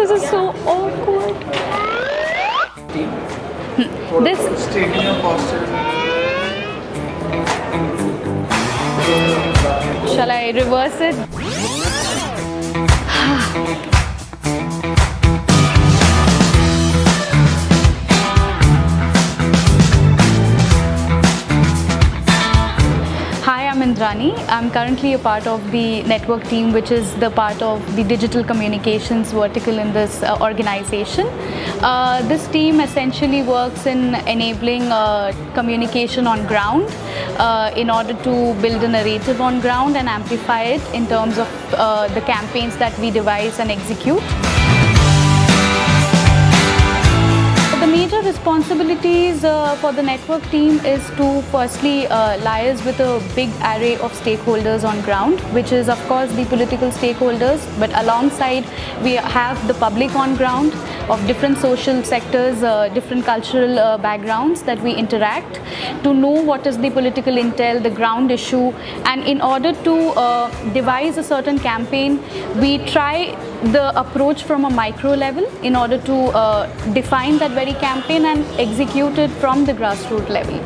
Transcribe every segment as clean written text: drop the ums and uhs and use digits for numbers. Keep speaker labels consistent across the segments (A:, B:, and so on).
A: This is so awkward. This
B: stadium posture.
A: Shall I reverse it? Hi, I'm Indrani. I'm currently a part of the network team, which is the part of the digital communications vertical in this organization. This team essentially works in enabling communication on ground in order to build a narrative on ground and amplify it in terms of the campaigns that we devise and execute. The major responsibilities for the network team is to firstly liaise with a big array of stakeholders on ground, which is of course the political stakeholders, but alongside we have the public on ground of different social sectors, different cultural backgrounds that we interact to know what is the political intel, the ground issue, and in order to devise a certain campaign, we try the approach from a micro level in order to define that very campaign and execute it from the grassroots level.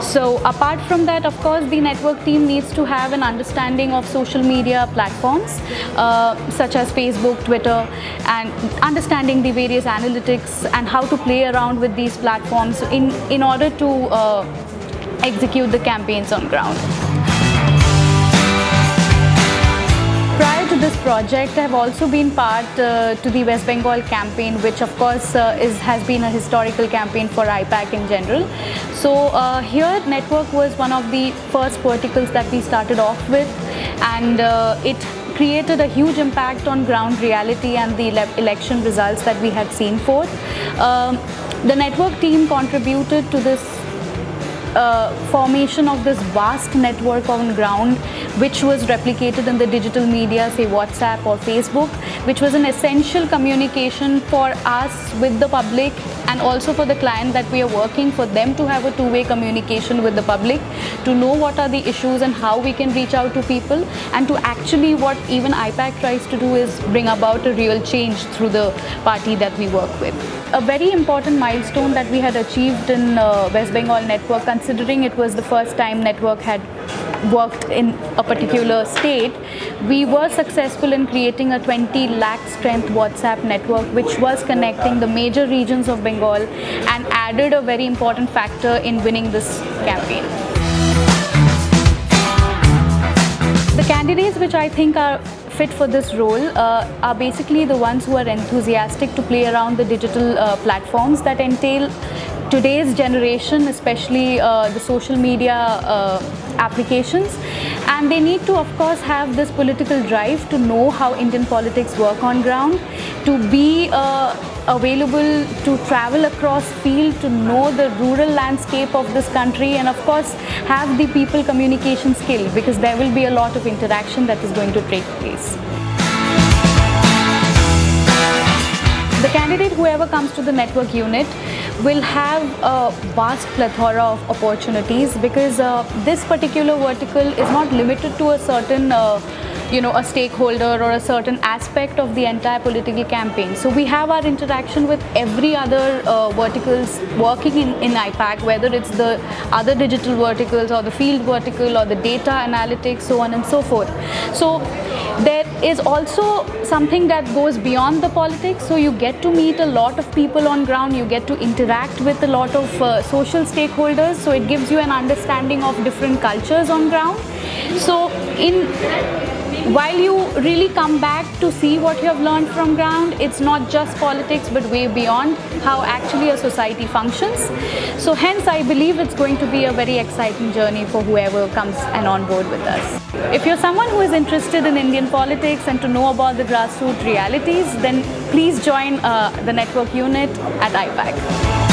A: So apart from that, of course, the network team needs to have an understanding of social media platforms such as Facebook, Twitter, and understanding the various analytics and how to play around with these platforms in order to execute the campaigns on ground. Prior to this project, I have also been part to the West Bengal campaign, which of course has been a historical campaign for IPAC in general. So here network was one of the first verticals that we started off with, and it created a huge impact on ground reality and the election results that we had seen forth. The network team contributed to this formation of this vast network on ground, which was replicated in the digital media, say WhatsApp or Facebook, which was an essential communication for us with the public and also for the client that we are working, for them to have a two-way communication with the public, to know what are the issues and how we can reach out to people, and to actually what even Ipac tries to do is bring about a real change through the party that we work with. A very important milestone that we had achieved in West Bengal network, considering it was the first time network had worked in a particular state, we were successful in creating a 20 lakh strength WhatsApp network, which was connecting the major regions of Bengal and added a very important factor in winning this campaign. The candidates which I think are fit for this role are basically the ones who are enthusiastic to play around the digital platforms that entail today's generation, especially the social media applications, and they need to of course have this political drive to know how Indian politics work on ground, to be available to travel across field, to know the rural landscape of this country, and of course have the people communication skill, because there will be a lot of interaction that is going to take place. The candidate, whoever comes to the network unit, will have a vast plethora of opportunities, because this particular vertical is not limited to a certain a stakeholder or a certain aspect of the entire political campaign. So we have our interaction with every other verticals working in Ipac, whether it's the other digital verticals or the field vertical or the data analytics, so on and so forth. So there is also something that goes beyond the politics, so you get to meet a lot of people on ground, you get to interact with a lot of social stakeholders, so it gives you an understanding of different cultures on ground. So while you really come back to see what you have learned from ground, it's not just politics but way beyond how actually a society functions. So hence I believe it's going to be a very exciting journey for whoever comes and on board with us. If you're someone who is interested in Indian politics and to know about the grassroots realities, then please join the network unit at Ipac.